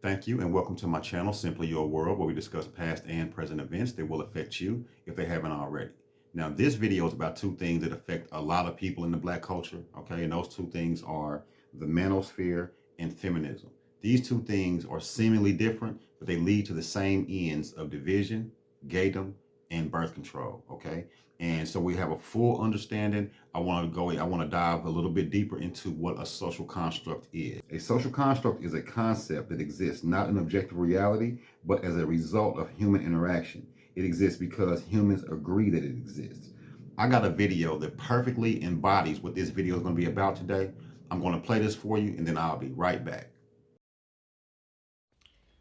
Thank you and welcome to my channel, Simply Your World, where we discuss past and present events that will affect you if they haven't already. Now, this video is about two things that affect a lot of people in the Black culture, okay? And those two things are the manosphere and feminism. These two things are seemingly different, but they lead to the same ends of division, gaydom, and birth control, okay? And so we have a full understanding. I want to dive a little bit deeper into what a social construct is. A social construct is a concept that exists not in objective reality, but as a result of human interaction. It exists because humans agree that it exists. I got a video that perfectly embodies what this video is going to be about today. I'm going to play this for you and then I'll be right back.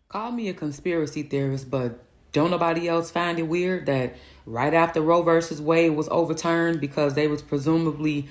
Call me a conspiracy theorist, but don't nobody else find it weird that right after Roe versus Wade was overturned because they was presumably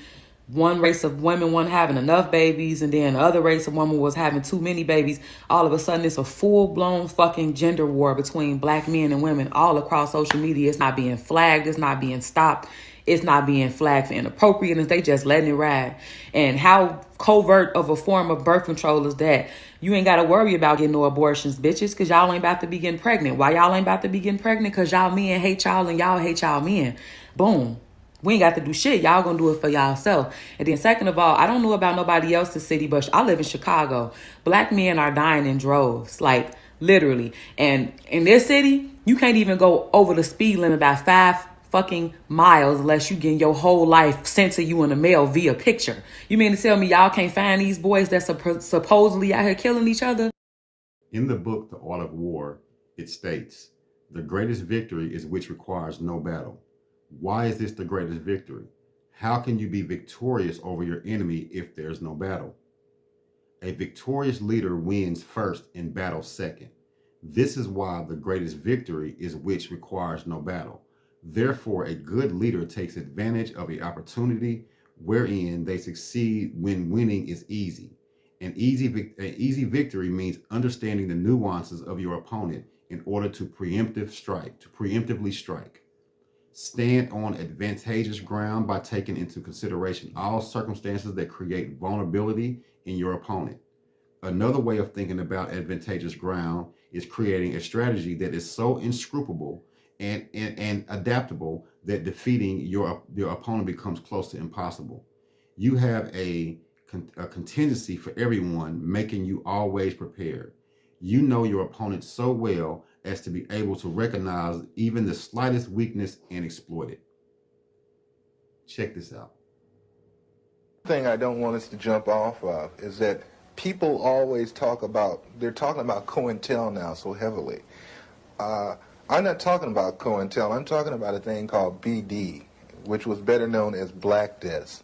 one race of women wasn't having enough babies and then the other race of women was having too many babies, all of a sudden it's a full-blown fucking gender war between black men and women all across social media. It's not being flagged. It's not being stopped. It's not being flagged for inappropriateness. They just letting it ride. And how covert of a form of birth control is that? You ain't got to worry about getting no abortions, bitches, because y'all ain't about to be getting pregnant. Why y'all ain't about to be getting pregnant? Because y'all men hate y'all and y'all hate y'all men. Boom. We ain't got to do shit. Y'all gonna do it for y'allself. And then second of all, I don't know about nobody else's city, but I live in Chicago. Black men are dying in droves, like literally. And in this city, you can't even go over the speed limit by 5 fucking miles unless you get your whole life sent to you in the mail via picture. You mean to tell me y'all can't find these boys that supposedly out here killing each other? In the book, The Art of War, it states, "The greatest victory is which requires no battle." Why is this the greatest victory? How can you be victorious over your enemy if there's no battle? A victorious leader wins first and battles second. This is why the greatest victory is which requires no battle. Therefore, a good leader takes advantage of an opportunity wherein they succeed when winning is easy. An easy victory means understanding the nuances of your opponent in order to preemptively strike. Stand on advantageous ground by taking into consideration all circumstances that create vulnerability in your opponent. Another way of thinking about advantageous ground is creating a strategy that is so inscrutable and adaptable that defeating your opponent becomes close to impossible. You have a contingency for everyone, making you always prepared. You know your opponent so well as to be able to recognize even the slightest weakness and exploit it. Check this out. Thing I don't want us to jump off of is that people always they're talking about COINTEL now so heavily. I'm not talking about COINTEL. I'm talking about a thing called BD, which was better known as Black Death.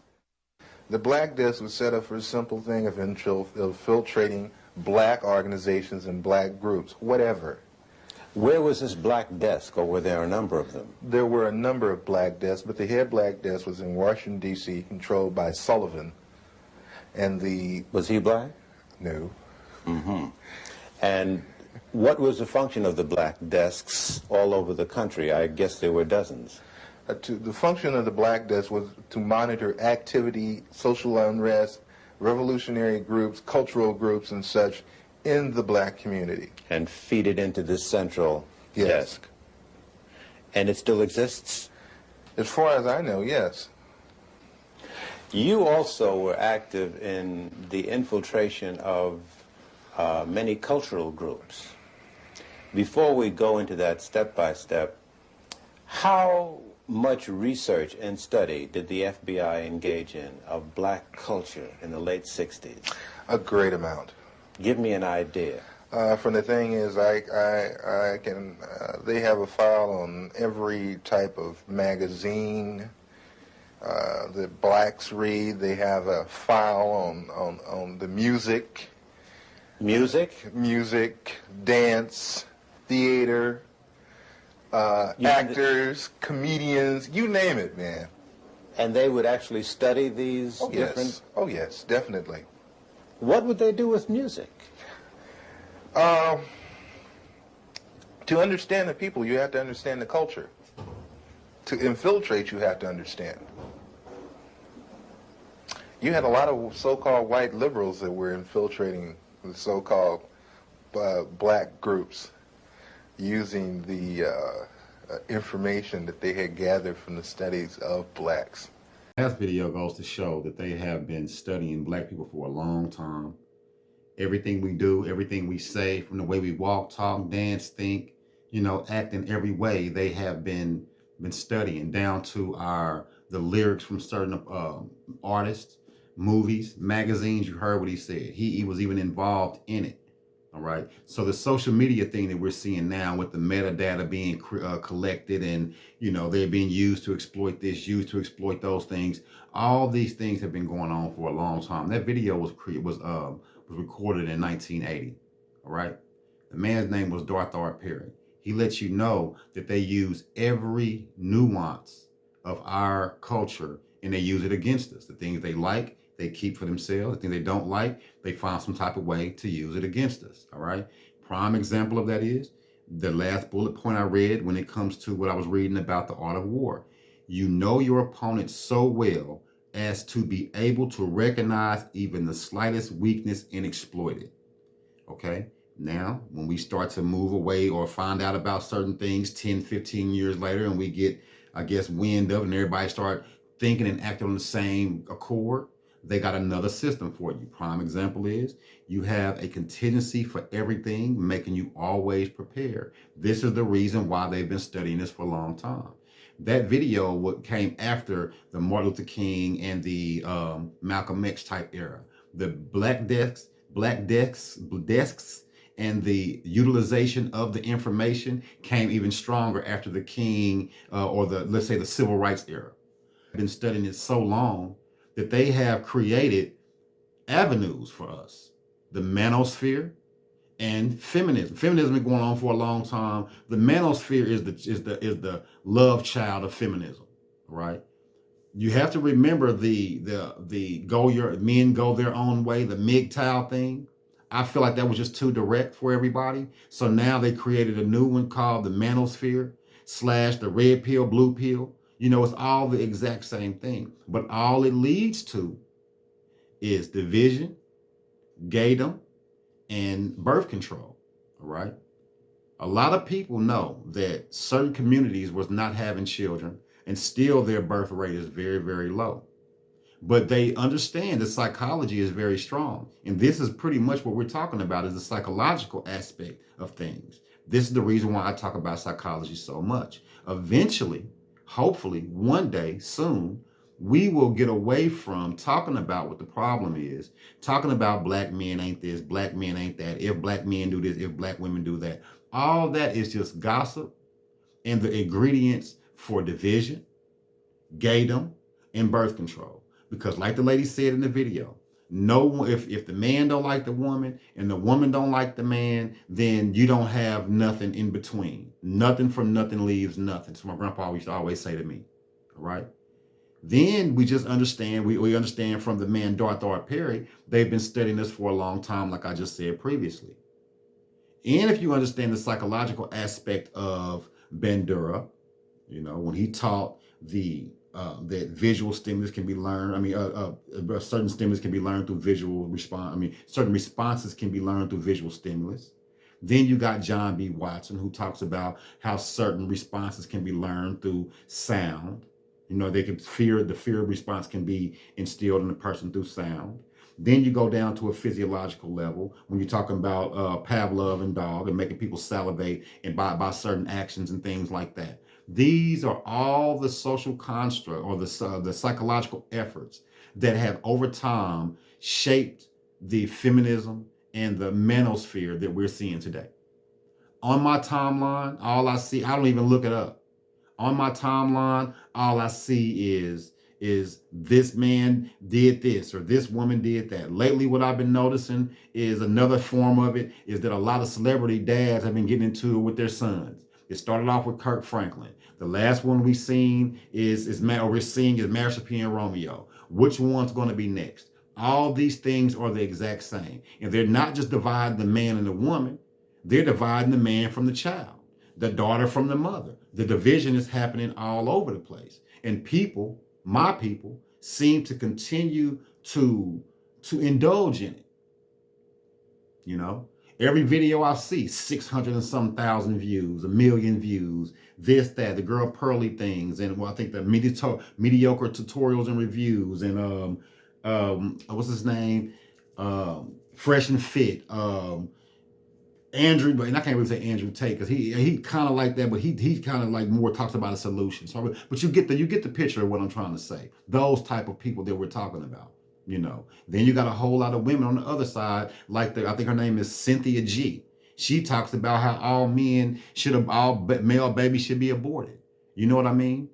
The Black Death was set up for a simple thing of infiltrating black organizations and black groups, whatever. Where was this Black Desk, or were there a number of them? There were a number of Black Desks, but the head Black Desk was in Washington, D.C., controlled by Sullivan. And Was he black? No. Mm-hmm. And what was the function of the Black Desks all over the country? I guess there were dozens. The function of the Black Desk was to monitor activity, social unrest, revolutionary groups, cultural groups, and such in the black community. And feed it into this central desk. And it still exists? As far as I know, yes. You also were active in the infiltration of many cultural groups. Before we go into that step by step, how much research and study did the FBI engage in of black culture in the late 60s? A great amount. Give me an idea. From the thing is, they have a file on every type of magazine that blacks read. They have a file on the music. Music? Music, dance, theater, actors, comedians, you name it, man. And they would actually study these different... Yes. Oh, yes, definitely. What would they do with music? To understand the people, you have to understand the culture. To infiltrate, you have to understand. You had a lot of so-called white liberals that were infiltrating the so-called black groups using the information that they had gathered from the studies of blacks. Last video goes to show that they have been studying black people for a long time. Everything we do, everything we say, from the way we walk, talk, dance, think, act in every way, they have been studying down to the lyrics from certain artists, movies, magazines. You heard what he said. He was even involved in it. All right. So the social media thing that we're seeing now with the metadata being collected and, they're being used to exploit this, used to exploit those things. All these things have been going on for a long time. That video was recorded in 1980. All right. The man's name was Darthard Perry. He lets you know that they use every nuance of our culture and they use it against us. The things they like, they keep for themselves. The things they don't like, they find some type of way to use it against us. All right. Prime example of that is the last bullet point I read when it comes to what I was reading about the art of war. You know your opponent so well as to be able to recognize even the slightest weakness and exploit it. Okay. Now, when we start to move away or find out about certain things 10, 15 years later, and we get, I guess, wind of it and everybody start thinking and acting on the same accord, they got another system for you. Prime example is you have a contingency for everything, making you always prepared. This is the reason why they've been studying this for a long time. That video came after the Martin Luther King and the Malcolm X type era. The black desks, and the utilization of the information came even stronger after the King or let's say the Civil Rights era. I've been studying it so long that they have created avenues for us. The manosphere and feminism. Feminism has been going on for a long time. The manosphere is the love child of feminism, right? You have to remember the men go their own way, the MGTOW thing. I feel like that was just too direct for everybody. So now they created a new one called the manosphere / the red pill, blue pill. It's all the exact same thing, but all it leads to is division, gaydom, and birth control. All right. A lot of people know that certain communities was not having children and still their birth rate is very, very low. But they understand that psychology is very strong. And this is pretty much what we're talking about, is the psychological aspect of things. This is the reason why I talk about psychology so much. Eventually, hopefully, one day, soon, we will get away from talking about what the problem is, talking about black men ain't this, black men ain't that, if black men do this, if black women do that. All that is just gossip and the ingredients for division, gaydom, and birth control. Because like the lady said in the video, if the man don't like the woman and the woman don't like the man, then you don't have nothing in between. Nothing from nothing leaves nothing. So my grandpa used to always say to me, all right? Then we just understand, we understand from the man Darthard Perry, they've been studying this for a long time, like I just said previously. And if you understand the psychological aspect of Bandura, when he taught that visual stimulus can be learned. Certain stimulus can be learned through visual response. Certain responses can be learned through visual stimulus. Then you got John B. Watson, who talks about how certain responses can be learned through sound. The fear response can be instilled in a person through sound. Then you go down to a physiological level when you're talking about Pavlov and dog and making people salivate and by certain actions and things like that. These are all the social construct or the psychological efforts that have over time shaped the feminism and the manosphere that we're seeing today. On my timeline, all I see, I don't even look it up. On my timeline, all I see is this man did this or this woman did that. Lately, what I've been noticing is another form of it is that a lot of celebrity dads have been getting into it with their sons. It started off with Kirk Franklin. The last one we're seeing is Mississippi and Romeo. Which one's going to be next? All these things are the exact same. And they're not just dividing the man and the woman. They're dividing the man from the child, the daughter from the mother. The division is happening all over the place. And people, my people, seem to continue to indulge in it. Every video I see, 600 and some thousand views, 1 million views, this, that, the girl Pearly things, and well, I think the mediocre tutorials and reviews, and what's his name? Fresh and Fit, Andrew, but and I can't really say Andrew Tate because he kind of like that, but he kind of like more talks about a solution. So, but you get the picture of what I'm trying to say. Those type of people that we're talking about, you know. Then you got a whole lot of women on the other side, like I think her name is Cynthia G. She talks about how all male babies should be aborted. You know what I mean?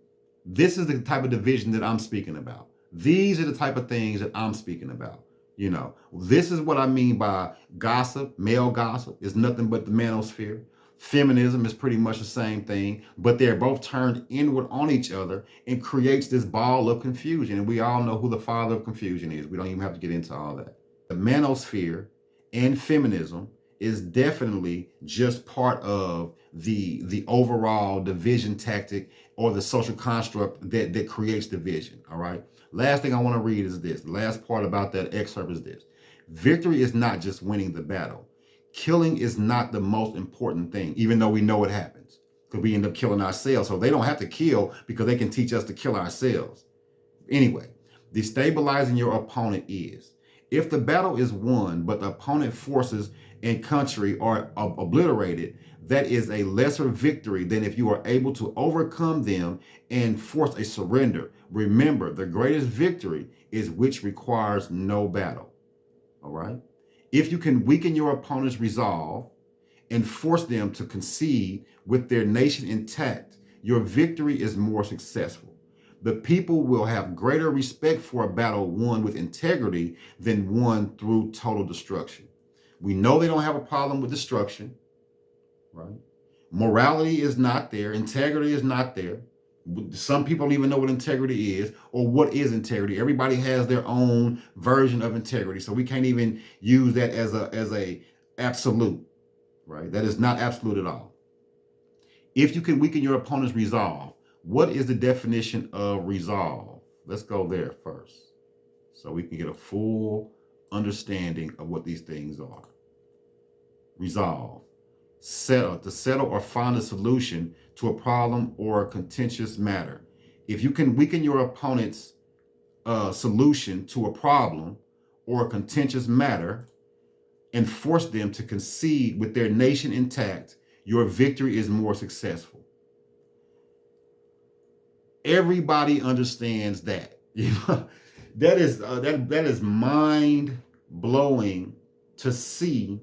This is the type of division that I'm speaking about. These are the type of things that I'm speaking about. You know, this is what I mean by gossip. Male gossip is nothing but the manosphere. Feminism is pretty much the same thing, but they're both turned inward on each other and creates this ball of confusion. And we all know who the father of confusion is. We don't even have to get into all that. The manosphere and feminism is definitely just part of the overall division tactic or the social construct that creates division. All right. Last thing I want to read is this. The last part about that excerpt is this. Victory is not just winning the battle. Killing is not the most important thing, even though we know it happens, because we end up killing ourselves. So they don't have to kill because they can teach us to kill ourselves. Anyway, destabilizing your opponent is. If the battle is won, but the opponent forces and country are obliterated, that is a lesser victory than if you are able to overcome them and force a surrender. Remember, the greatest victory is which requires no battle. All right? If you can weaken your opponent's resolve and force them to concede with their nation intact, your victory is more successful. The people will have greater respect for a battle won with integrity than won through total destruction. We know they don't have a problem with destruction, right? Morality is not there. Integrity is not there. Some people don't even know what integrity is or what is integrity. Everybody has their own version of integrity. So we can't even use that as a absolute, right? That is not absolute at all. If you can weaken your opponent's resolve, what is the definition of resolve? Let's go there first so we can get a full understanding of what these things are. Resolve. To settle or find a solution to a problem or a contentious matter. If you can weaken your opponent's solution to a problem or a contentious matter and force them to concede with their nation intact, your victory is more successful. Everybody understands that. You know, that is mind blowing to see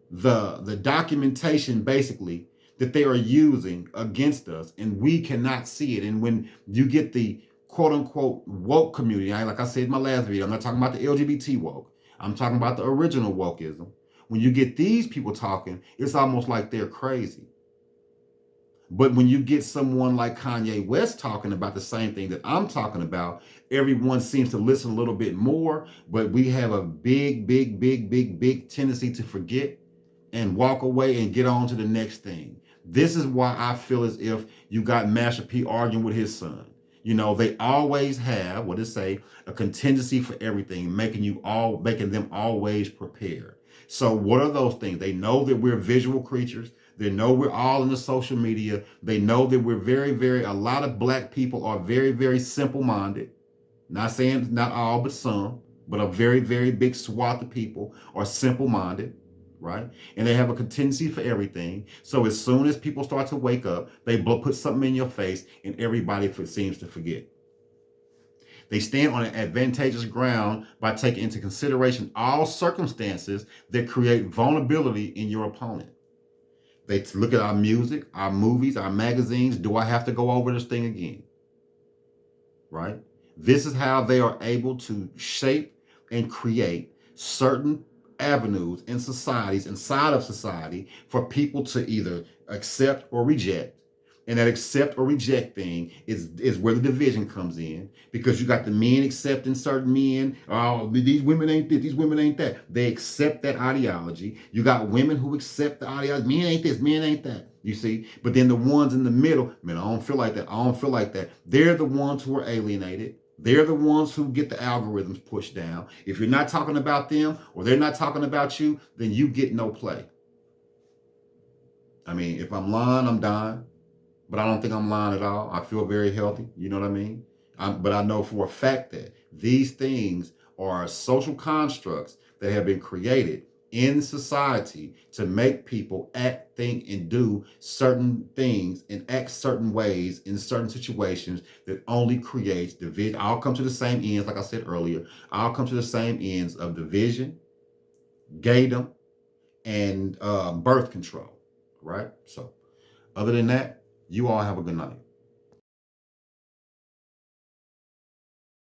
the documentation basically that they are using against us, and we cannot see it. And when you get the quote unquote woke community, like I said in my last video, I'm not talking about the LGBT woke, I'm talking about the original wokeism. When you get these people talking, it's almost like they're crazy. But when you get someone like Kanye West talking about the same thing that I'm talking about, everyone seems to listen a little bit more, but we have a big tendency to forget and walk away and get on to the next thing. This is why I feel as if you got Master P arguing with his son. You know, they always have, what it say, a contingency for everything, making them always prepared. So what are those things? They know that we're visual creatures. They know we're all in the social media. They know that we're a lot of black people are very simple-minded. Not saying not all, but some, but a very big swath of people are simple-minded, right? And they have a contingency for everything. So as soon as people start to wake up, they put something in your face and everybody seems to forget. They stand on an advantageous ground by taking into consideration all circumstances that create vulnerability in your opponent. They look at our music, our movies, our magazines. Do I have to go over this thing again? Right? This is how they are able to shape and create certain avenues in societies, inside of society, for people to either accept or reject. And that accept or reject thing is where the division comes in, because you got the men accepting certain men. Oh, these women ain't this, these women ain't that. They accept that ideology. You got women who accept the ideology. Men ain't this, men ain't that. You see? But then the ones in the middle, man, I don't feel like that. I don't feel like that. They're the ones who are alienated. They're the ones who get the algorithms pushed down. If you're not talking about them or they're not talking about you, then you get no play. I mean, if I'm lying, I'm dying, but I don't think I'm lying at all. I feel very healthy. You know what I mean? But I know for a fact that these things are social constructs that have been created in society to make people act, think, and do certain things and act certain ways in certain situations that only creates division. I'll come to the same ends, like I said earlier. I'll come to the same ends of division, gaydom, and birth control, right? So other than that, you all have a good night.